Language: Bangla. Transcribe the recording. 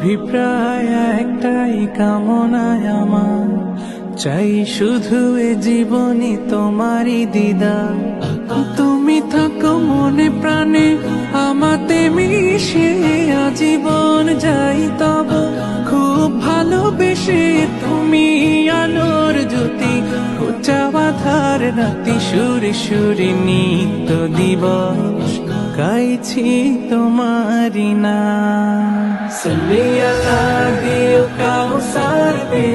অভিপ্রায় একটাই কামনায় আমার, চাই শুধু এ জীবনে তোমারই দিদার। তুমি থাকো মনে প্রাণে আমাতে মিশে, আজীবন যাই তব খুব ভালোবেসে। তুমি আলোর জ্যোতি, খোঁচা বাঁধার রাতি, সুরে সুরে নিত্য দিবস গাইছি তোমারি নাম। সাল্লি আলা দিও কাউসার দে